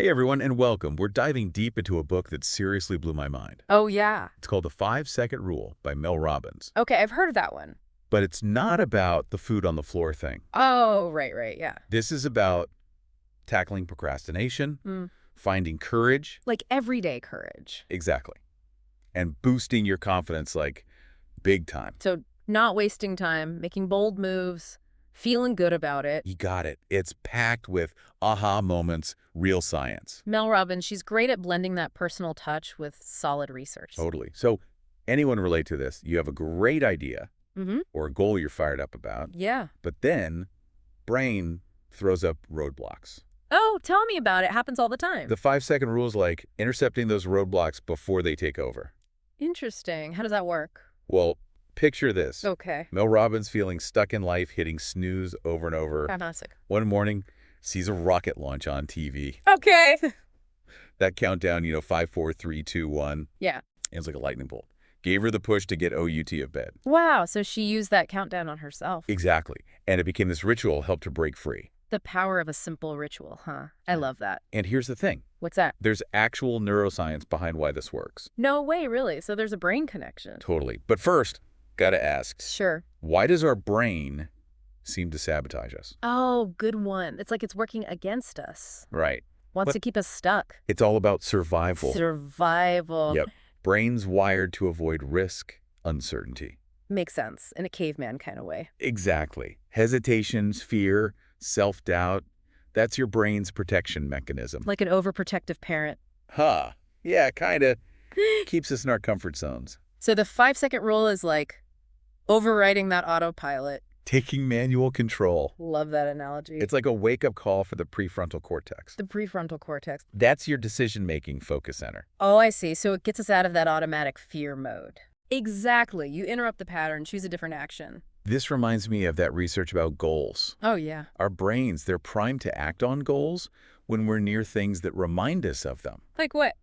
Hey everyone, and welcome. We're diving deep into a book that seriously blew my mind. Oh, yeah. It's called The 5-Second Rule by Mel Robbins. Okay, I've heard of that one. But it's not about the food on the floor thing. Oh, right, yeah. This is about tackling procrastination, Mm. finding courage, Like everyday courage. exactly, and boosting your confidence like big time. So not wasting time, making bold moves, feeling good about it. You got it. It's packed with aha moments, real science. Mel Robbins, she's great at blending that personal touch with solid research. Totally. So anyone relate to this? You have a great idea Mm-hmm. or a goal you're fired up about, Yeah. but then brain throws up roadblocks. Oh, tell me about it. Happens all the time. The 5-second rule is like intercepting those roadblocks before they take over. Interesting. How does that work? Well, picture this. Okay. Mel Robbins feeling stuck in life, hitting snooze over and over. Fantastic. One morning, sees a rocket launch on TV. Okay. That countdown, 5, 4, 3, 2, 1. Yeah. It was like a lightning bolt. Gave her the push to get OUT of bed. Wow. So she used that countdown on herself. Exactly. And it became this ritual, helped her break free. The power of a simple ritual, huh? I love that. And here's the thing. What's that? There's actual neuroscience behind why this works. No way, really. So there's a brain connection. Totally. But first, gotta ask, Sure. why does our brain seem to sabotage us? Oh, good one. It's like it's working against us. Right. Wants But- to keep us stuck. It's all about survival. Survival. Yep. Brain's wired to avoid risk, uncertainty. Makes sense. In a caveman kind of way. Exactly. Hesitations, fear, self-doubt. That's your brain's protection mechanism. Like an overprotective parent. Huh. Yeah, kind of. Keeps us in our comfort zones. So the 5-second rule is like overriding that autopilot. Taking manual control. Love that analogy. It's like a wake-up call for the prefrontal cortex. the prefrontal cortex. That's your decision-making focus center. Oh, I see. So it gets us out of that automatic fear mode. Exactly. You interrupt the pattern, choose a different action. This reminds me of that research about goals. Oh, yeah. Our brains, they're primed to act on goals when we're near things that remind us of them. Like what?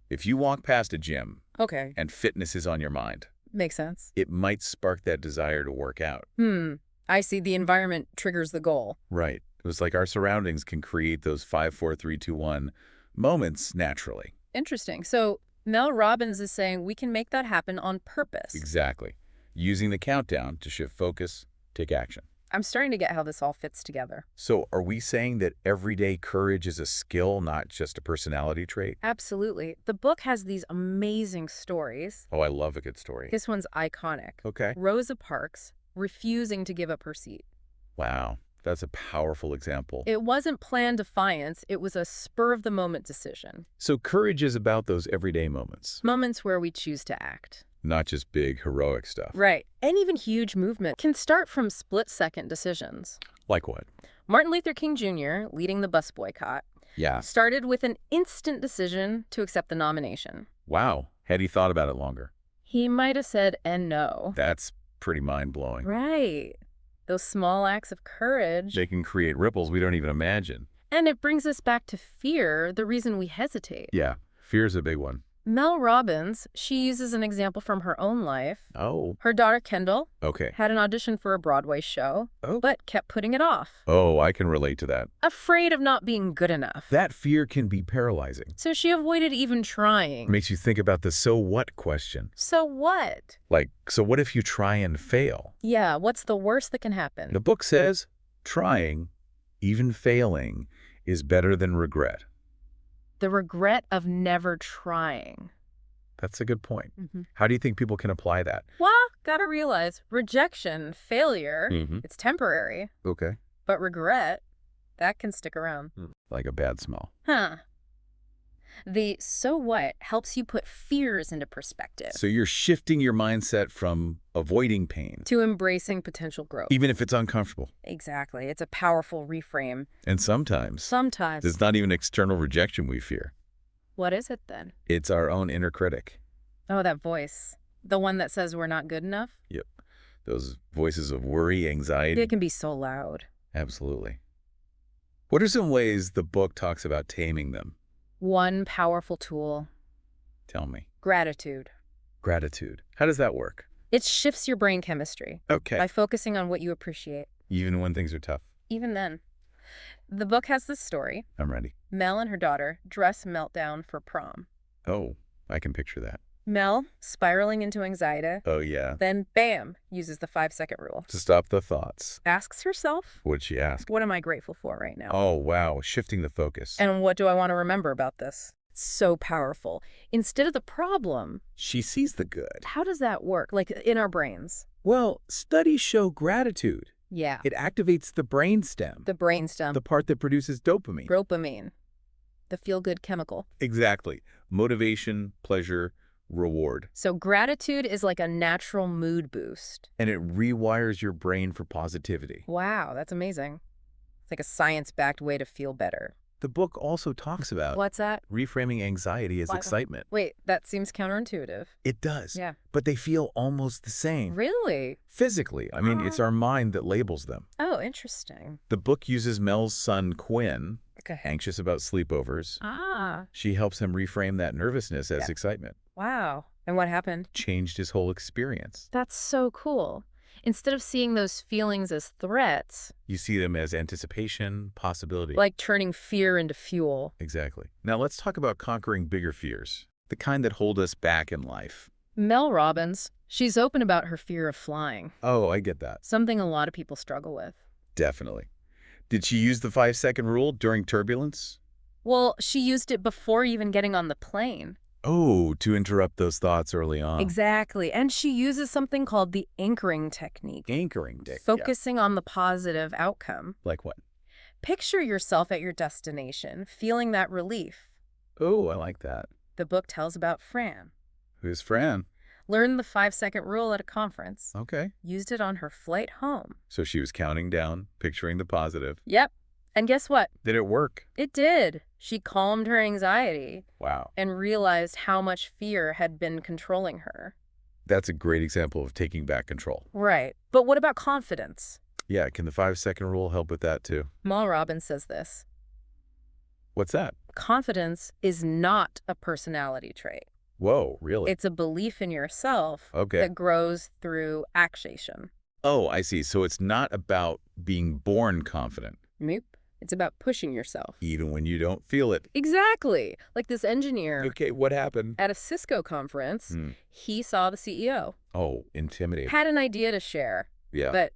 If you walk past a gym Okay. and fitness is on your mind, Makes sense. it might spark that desire to work out. I see. The environment triggers the goal. Right. It was like our surroundings can create those 5, 4, 3, 2, 1 moments naturally. Interesting. So Mel Robbins is saying we can make that happen on purpose. Exactly. Using the countdown to shift focus, take action. I'm starting to get how this all fits together. So are we saying that everyday courage is a skill, not just a personality trait? Absolutely. The book has these amazing stories. Oh, I love a good story. This one's iconic. Okay. Rosa Parks refusing to give up her seat. Wow. That's a powerful example. It wasn't planned defiance. It was a spur-of-the-moment decision. So courage is about those everyday moments, Moments where we choose to act. not just big heroic stuff. Right. And even huge movement can start from split-second decisions. Like what? Martin Luther King Jr., leading the bus boycott, Yeah. started with an instant decision to accept the nomination. Wow. Had he thought about it longer? He might have said, and no. That's pretty mind-blowing. Right. Those small acts of courage. They can create ripples we don't even imagine. And it brings us back to fear, the reason we hesitate. Yeah. Fear's a big one. Mel Robbins, she uses an example from her own life. Oh. Her daughter, Kendall, Okay. had an audition for a Broadway show, Oh. but kept putting it off. Oh, I can relate to that. Afraid of not being good enough. That fear can be paralyzing. So she avoided even trying. It makes you think about the so what question. So what? Like, so what if you try and fail? Yeah, what's the worst that can happen? The book says trying, even failing, is better than regret. The regret of never trying. That's a good point. Mm-hmm. How do you think people can apply that? Well, gotta realize, rejection, failure, Mm-hmm. it's temporary. Okay. But regret, that can stick around. Like a bad smell. Huh. The so what helps you put fears into perspective So you're shifting your mindset from avoiding pain, to embracing potential growth. even if it's uncomfortable. Exactly. It's a powerful reframe. And sometimes Sometimes. it's not even external rejection we fear. What is it then? It's our own inner critic. Oh, that voice. The one that says we're not good enough? Yep. Those voices of worry, anxiety. It can be so loud. Absolutely. What are some ways the book talks about taming them? One powerful tool, Tell me. gratitude. Gratitude. How does that work? It shifts your brain chemistry Okay. by focusing on what you appreciate. Even when things are tough. Even then. The book has this story. I'm ready. Mel and her daughter dress Meltdown for prom. Oh, I can picture that. Mel, spiraling into anxiety, Oh, yeah. then bam, uses the 5-second rule. To stop the thoughts. Asks herself, What'd she ask? what am I grateful for right now? Oh, wow. Shifting the focus. And what do I want to remember about this? So powerful. Instead of the problem, She sees the good. how does that work? Like in our brains? Well, studies show gratitude. Yeah. It activates the brainstem, The brainstem. the part that produces dopamine. Dopamine. The feel-good chemical. Exactly. Motivation, pleasure, reward. So gratitude is like a natural mood boost. And it rewires your brain for positivity. Wow, that's amazing. It's like a science-backed way to feel better. The book also talks about What's that? reframing anxiety as Why- excitement. Wait, that seems counterintuitive. It does. Yeah. But they feel almost the same. Really? Physically. I mean, it's our mind that labels them. Oh, interesting. The book uses Mel's son, Quinn, Okay. anxious about sleepovers. Ah, She helps him reframe that nervousness as Yeah. excitement. wow. And what happened? Changed his whole experience. That's so cool. Instead of seeing those feelings as threats, You see them as anticipation, possibility. like turning fear into fuel. Exactly. Now let's talk about conquering bigger fears, the kind that hold us back in life. Mel Robbins, she's open about her fear of flying, Oh, I get that. something a lot of people struggle with. Definitely. Did she use the 5-second rule during turbulence? Well, she used it before even getting on the plane. Oh, to interrupt those thoughts early on. Exactly. And she uses something called the anchoring technique, Anchoring, Dick. focusing on the positive outcome. Yeah. Like what? Picture yourself at your destination, feeling that relief. Oh, I like that. The book tells about Fran. Who's Fran? Learned the 5-second rule at a conference. Okay. Used it on her flight home. So she was counting down, picturing the positive. Yep. And guess what? Did it work? It did. She calmed her anxiety Wow. and realized how much fear had been controlling her. That's a great example of taking back control. Right. But what about confidence? Yeah, can the 5-second rule help with that too? Mel Robbins says this. What's that? Confidence is not a personality trait. Whoa, really? It's a belief in yourself Okay. that grows through action. Oh, I see. So it's not about being born confident, Nope. It's about pushing yourself. even when you don't feel it. Exactly. Like this engineer Okay, what happened? at a Cisco conference, Hmm. he saw the CEO, Oh, intimidating. had an idea to share, Yeah, but,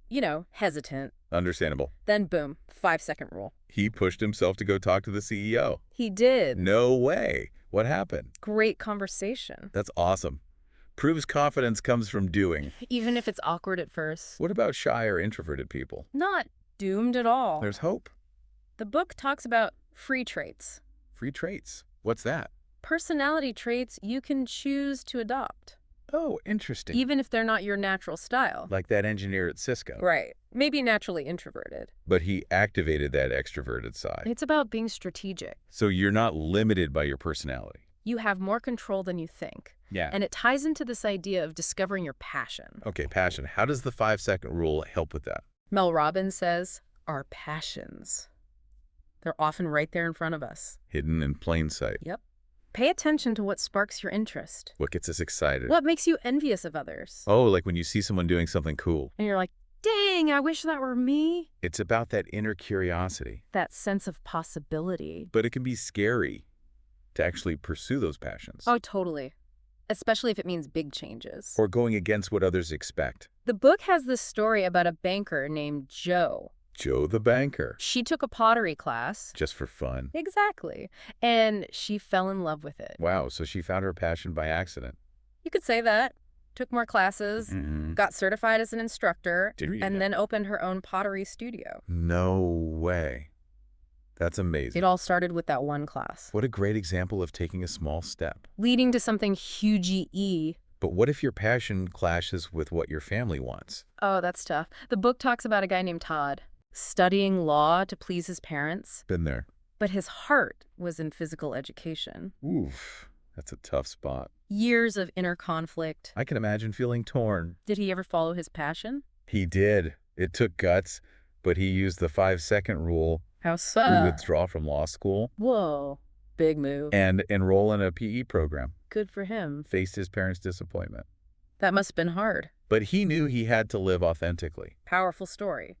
hesitant. understandable. Then boom, 5-second rule. He pushed himself to go talk to the CEO. He did. No way. What happened? Great conversation. That's awesome. Proves confidence comes from doing. Even if it's awkward at first. What about shy or introverted people? Not doomed at all. There's hope. The book talks about free traits. Free traits. What's that? Personality traits you can choose to adopt, Oh, interesting. even if they're not your natural style. Like that engineer at Cisco. Right. Maybe naturally introverted. But he activated that extroverted side. It's about being strategic. So you're not limited by your personality. You have more control than you think. Yeah. And it ties into this idea of discovering your passion. Okay, passion. How does the 5-second rule help with that? Mel Robbins says, our passions. They're often right there in front of us. Hidden in plain sight. Yep. Pay attention to what sparks your interest. What gets us excited? What makes you envious of others? Oh, like when you see someone doing something cool. And you're like, dang, I wish that were me. It's about that inner curiosity. That sense of possibility. But it can be scary to actually pursue those passions. Oh, totally. Especially if it means big changes. Or going against what others expect. The book has this story about a banker named Joe. Joe the banker. She took a pottery class. Just for fun. Exactly. And she fell in love with it. Wow, so she found her passion by accident. You could say that. Took more classes, got certified as an instructor, Did you and know? then opened her own pottery studio. No way. That's amazing. It all started with that one class, What a great example of taking a small step. leading to something huge-y. But what if your passion clashes with what your family wants? Oh, that's tough. The book talks about a guy named Todd, studying law to please his parents, Been there. but his heart was in physical education. Oof, that's a tough spot. Years of inner conflict. I can imagine feeling torn. Did he ever follow his passion? He did. It took guts, but he used the 5-second rule How to so? withdraw from law school Whoa, big move. and enroll in a PE program. Good for him. Faced his parents' disappointment. That must have been hard. But he knew he had to live authentically. Powerful story.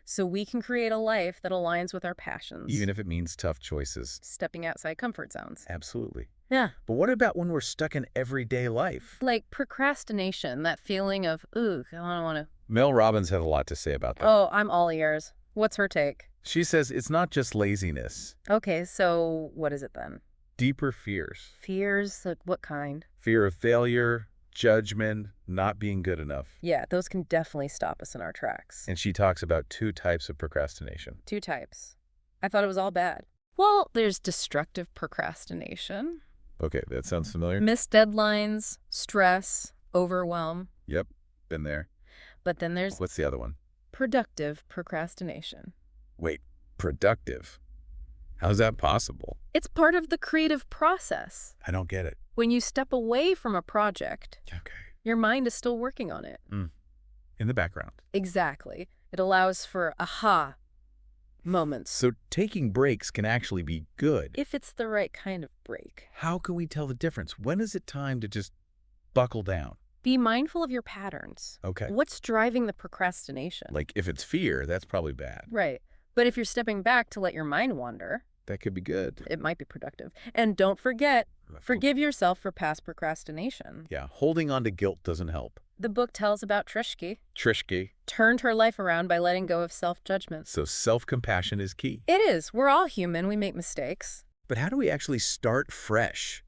so we can create a life that aligns with our passions. Even if it means tough choices. Stepping outside comfort zones. Absolutely. Yeah. But what about when we're stuck in everyday life? Like procrastination, that feeling of, ooh, I don't want to. Mel Robbins had a lot to say about that. Oh, I'm all ears. What's her take? She says it's not just laziness. Okay, so what is it then? Deeper fears. Fears? Like what kind? Fear of failure, judgment, not being good enough. Yeah, those can definitely stop us in our tracks. And she talks about 2 types of procrastination. 2 types. I thought it was all bad. Well, there's destructive procrastination. Okay, that sounds familiar. Missed deadlines, stress, overwhelm. Yep, been there. But then there's What's the other one? productive procrastination. Wait, productive? How's that possible? It's part of the creative process. I don't get it. When you step away from a project, Okay. your mind is still working on it. In the background. Exactly. It allows for aha moments. So taking breaks can actually be good. If it's the right kind of break. How can we tell the difference? When is it time to just buckle down? Be mindful of your patterns. Okay. What's driving the procrastination? Like if it's fear, that's probably bad. Right. But if you're stepping back to let your mind wander, That could be good. it might be productive. And don't forget, forgive yourself for past procrastination. Yeah, holding on to guilt doesn't help. The book tells about Trishki. Trishki. Turned her life around by letting go of self-judgment. So self-compassion is key. It is. We're all human. We make mistakes. But how do we actually start fresh?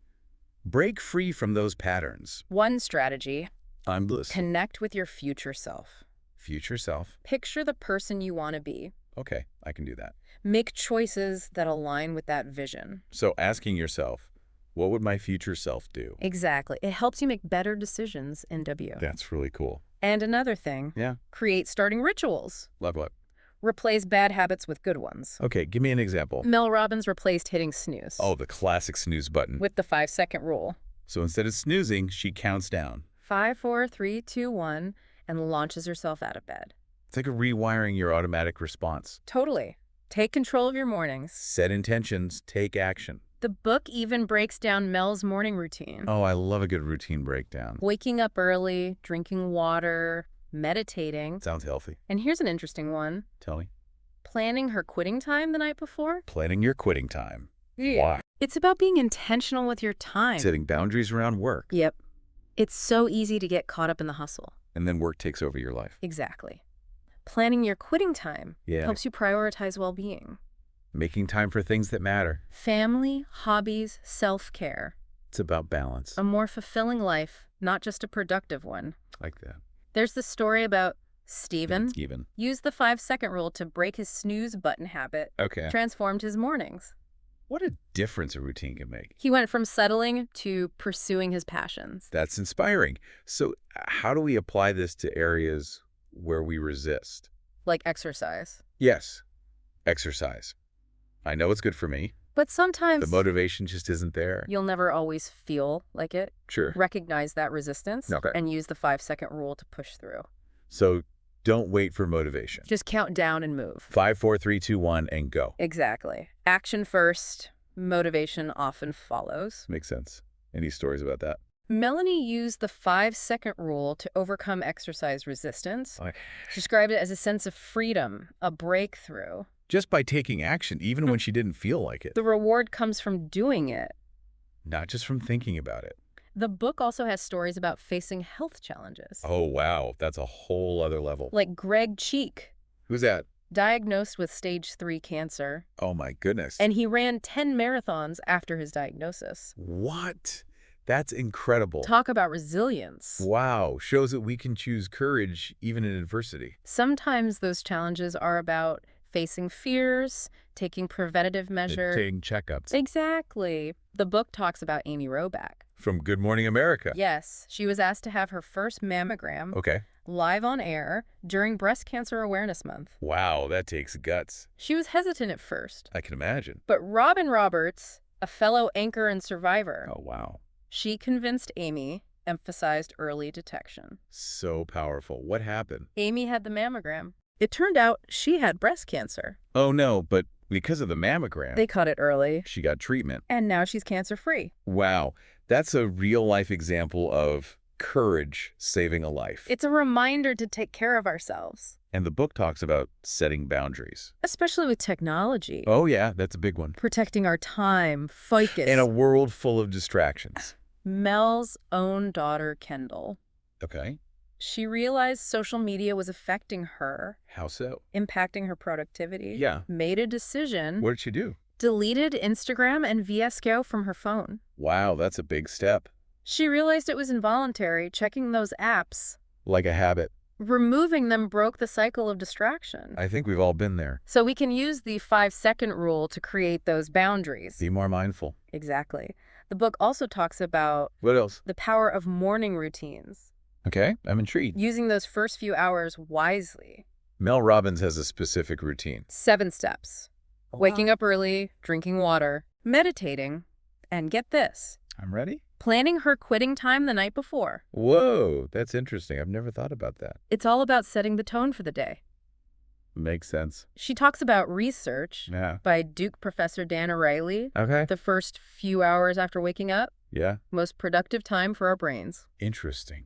Break free from those patterns. One strategy, I'm bliss. connect with your future self. Future self. Picture the person you want to be. Okay, I can do that. Make choices that align with that vision. So asking yourself, what would my future self do? Exactly. It helps you make better decisions in W. That's really cool. And another thing, Yeah. create starting rituals. Love what? Replace bad habits with good ones. Okay, give me an example. Mel Robbins replaced hitting snooze Oh, the classic snooze button. with the 5-second rule. So instead of snoozing, she counts down. 5, 4, 3, 2, 1, and launches herself out of bed. It's like a rewiring your automatic response. Totally. Take control of your mornings. Set intentions, take action. The book even breaks down Mel's morning routine. Oh, I love a good routine breakdown. Waking up early, drinking water, meditating. Sounds healthy. And here's an interesting one. Tell me. Planning her quitting time the night before. Planning your quitting time. Why? It's about being intentional with your time. Setting boundaries around work. Yep. It's so easy to get caught up in the hustle. And then work takes over your life. Exactly. Planning your quitting time Yeah. helps you prioritize well-being. Making time for things that matter. Family, hobbies, self-care. It's about balance. A more fulfilling life, not just a productive one. Like that. There's the story about Stephen. Even. Used the 5-second rule to break his snooze button habit, Okay. transformed his mornings. What a difference a routine can make. He went from settling to pursuing his passions. That's inspiring. So how do we apply this to areas where we resist? Like exercise. Yes. Exercise. I know it's good for me. But sometimes The motivation just isn't there. you'll never always feel like it. Sure. Recognize that resistance Okay. and use the 5-second rule to push through. So don't wait for motivation. Just count down and move. 5, 4, 3, 2, 1, and go. Exactly. Action first, motivation often follows. Makes sense. Any stories about that? Melanie used the 5-second rule to overcome exercise resistance. Okay. She described it as a sense of freedom, a breakthrough. Just by taking action, even when she didn't feel like it. The reward comes from doing it. Not just from thinking about it. The book also has stories about facing health challenges. Oh, wow. That's a whole other level. Like Greg Cheek, Who's that? diagnosed with stage 3 cancer, Oh, my goodness. and he ran 10 marathons after his diagnosis. What? That's incredible. Talk about resilience. Wow. Shows that we can choose courage even in adversity. Sometimes those challenges are about facing fears, taking preventative measures. Taking checkups. Exactly. The book talks about Amy Robach. From Good Morning America. Yes, she was asked to have her first mammogram Okay. live on air during Breast Cancer Awareness Month. Wow, that takes guts. She was hesitant at first, I can imagine. but Robin Roberts, a fellow anchor and survivor, Oh, wow. she convinced Amy, emphasized early detection. So powerful. What happened? Amy had the mammogram. It turned out she had breast cancer. Oh, no, but because of the mammogram, They caught it early, she got treatment. and now she's cancer-free. Wow. That's a real-life example of courage saving a life. It's a reminder to take care of ourselves, And the book talks about setting boundaries. especially with technology. Oh, yeah, that's a big one. Protecting our time, focus. In a world full of distractions. Mel's own daughter, Kendall. Okay. She realized social media was affecting her, How so? impacting her productivity. Yeah. Made a decision. What did she do? Deleted Instagram and VSCO from her phone. Wow, that's a big step. She realized it was involuntary, checking those apps. Like a habit. Removing them broke the cycle of distraction. I think we've all been there. So we can use the 5-second rule to create those boundaries. Be more mindful. Exactly. The book also talks about What else? the power of morning routines, Okay, I'm intrigued. using those first few hours wisely. Mel Robbins has a specific routine. 7 steps. Waking up early, drinking water, meditating, and get this, I'm ready? planning her quitting time the night before. Whoa, that's interesting. I've never thought about that. It's all about setting the tone for the day. Makes sense. She talks about research Yeah. by Duke professor Dan O'Reilly. Okay. The first few hours after waking up, Yeah. most productive time for our brains. Interesting.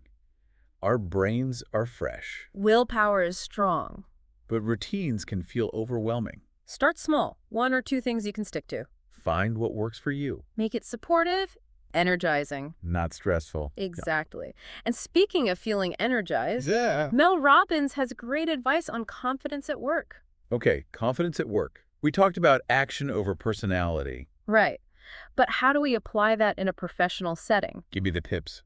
Our brains are fresh, Willpower is strong. but routines can feel overwhelming. Start small, 1 or 2 things you can stick to. Find what works for you. Make it supportive, energizing. Not stressful. Exactly. And speaking of feeling energized, Yeah. Mel Robbins has great advice on confidence at work. Okay, confidence at work. We talked about action over personality. Right. But how do we apply that in a professional setting? Give me the tips.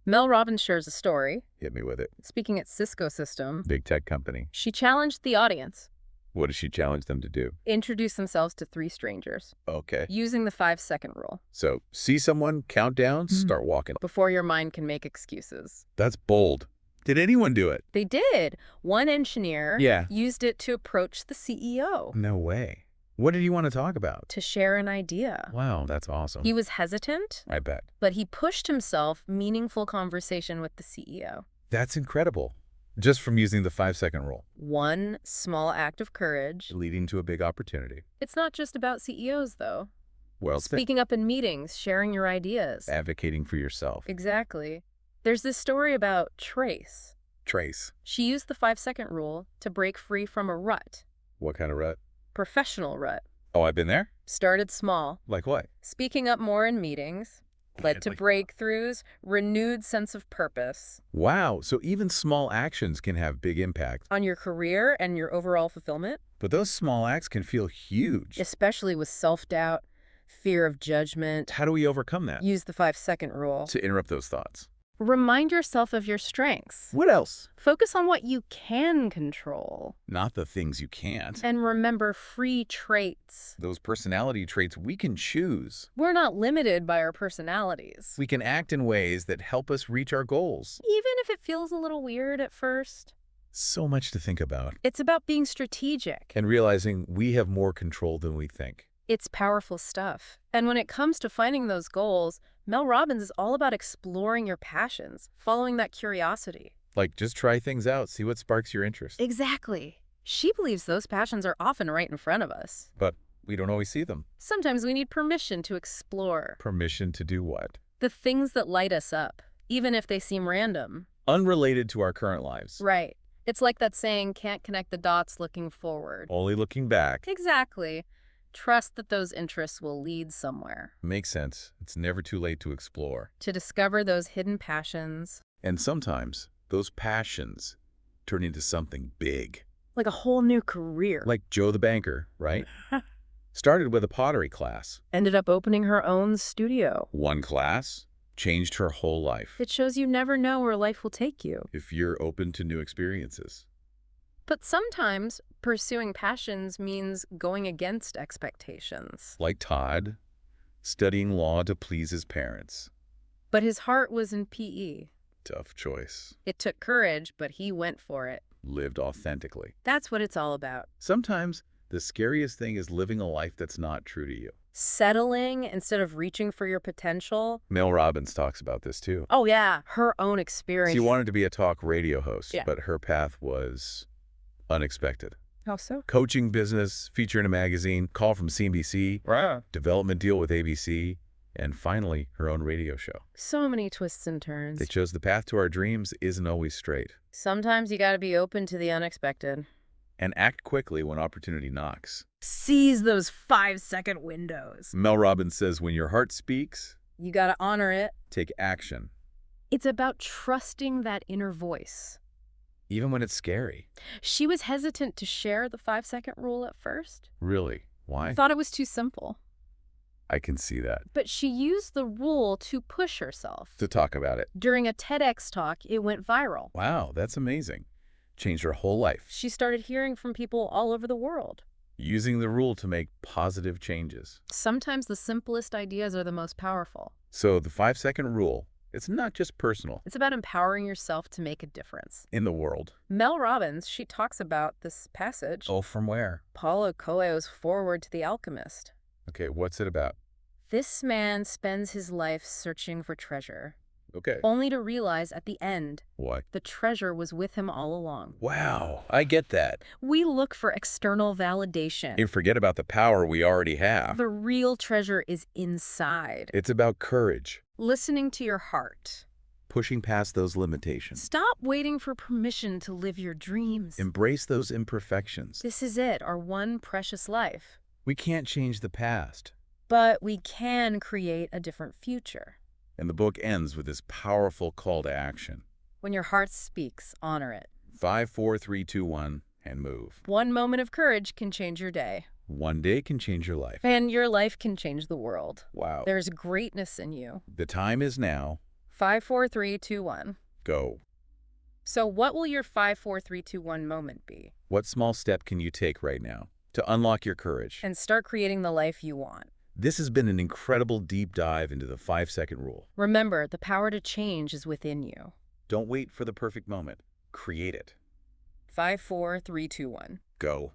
Mel Robbins shares a story. Hit me with it. Speaking at Cisco System, Big tech company. she challenged the audience. What does she challenge them to do? Introduce themselves to 3 strangers, Okay. using the 5-second rule, So, see someone, count down, start walking. before your mind can make excuses. That's bold. Did anyone do it? They did. One engineer Yeah. used it to approach the CEO No way. What did you want to talk about? to share an idea. Wow, that's awesome. He was hesitant, I bet. but he pushed himself meaningful conversation with the CEO. That's incredible. Just from using the 5-second rule, One small act of courage. leading to a big opportunity. It's not just about CEOs, though. Well said. Speaking up in meetings, sharing your ideas. Advocating for yourself. Exactly. There's this story about Trace. Trace. She used the 5-second rule to break free from a rut. What kind of rut? Professional rut. Oh, I've been there? Started small. Like what? Speaking up more in meetings. Led to Like- breakthroughs, renewed sense of purpose. Wow, so even small actions can have big impact. On your career and your overall fulfillment, But those small acts can feel huge. especially with self-doubt, fear of judgment. How do we overcome that? Use the 5-second rule. To interrupt those thoughts. Remind yourself of your strengths. What else? Focus on what you can control. Not the things you can't. And remember free traits. Those personality traits we can choose. We're not limited by our personalities. We can act in ways that help us reach our goals. Even if it feels a little weird at first, So much to think about. it's about being strategic. And realizing we have more control than we think. It's powerful stuff. And when it comes to finding those goals, Mel Robbins is all about exploring your passions, following that curiosity. Like, just try things out, see what sparks your interest. Exactly. She believes those passions are often right in front of us. But we don't always see them. Sometimes we need permission to explore Permission to do what? the things that light us up, even if they seem random. Unrelated to our current lives. Right. It's like that saying, can't connect the dots looking forward. Only looking back. Exactly. Trust that those interests will lead somewhere. Makes sense. It's never too late to explore. To discover those hidden passions, And sometimes, those passions turn into something big. like a whole new career. Like Joe the banker, right? Started with a pottery class. Ended up opening her own studio. One class changed her whole life. It shows you never know where life will take you. If you're open to new experiences. But sometimes pursuing passions means going against expectations. Like Todd, studying law to please his parents. But his heart was in PE. Tough choice. It took courage, but he went for it. Lived authentically. That's what it's all about. Sometimes, the scariest thing is living a life that's not true to you. Settling instead of reaching for your potential. Mel Robbins talks about this too. Oh, yeah. Her own experience. She wanted to be a talk radio host, Yeah. but her path was unexpected. How so? Coaching business, feature in a magazine, call from CNBC, Wow. development deal with ABC. And finally, her own radio show. So many twists and turns. They chose the path to our dreams isn't always straight. Sometimes you gotta be open to the unexpected. And act quickly when opportunity knocks. Seize those 5-second windows. Mel Robbins says when your heart speaks, You gotta honor it. take action. It's about trusting that inner voice. Even when it's scary. She was hesitant to share the 5-second rule at first. Really? Why? Thought it was too simple. I can see that. But she used the rule to push herself. To talk about it. During a TEDx talk, it went viral. Wow, that's amazing. Changed her whole life. She started hearing from people all over the world. Using the rule to make positive changes. Sometimes the simplest ideas are the most powerful. So the 5-second rule, it's not just personal. It's about empowering yourself to make a difference. In the world. Mel Robbins, she talks about this passage. Oh, from where? Paulo Coelho's Foreword to the Alchemist. Okay, what's it about? This man spends his life searching for treasure, Okay. only to realize at the end What? the treasure was with him all along. Wow, I get that. We look for external validation. And forget about the power we already have. The real treasure is inside. It's about courage. Listening to your heart. Pushing past those limitations. Stop waiting for permission to live your dreams. Embrace those imperfections. This is it, our one precious life. We can't change the past. But we can create a different future. And the book ends with this powerful call to action. When your heart speaks, honor it. 5, 4, 3, 2, 1, and move. One moment of courage can change your day. One day can change your life. And your life can change the world. Wow. There's greatness in you. The time is now. 5, 4, 3, 2, 1. Go. So what will your 5, 4, 3, 2, 1 moment be? What small step can you take right now to unlock your courage? And start creating the life you want. This has been an incredible deep dive into the 5-second rule. Remember, the power to change is within you. Don't wait for the perfect moment. Create it. 5, 4, 3, 2, 1. Go.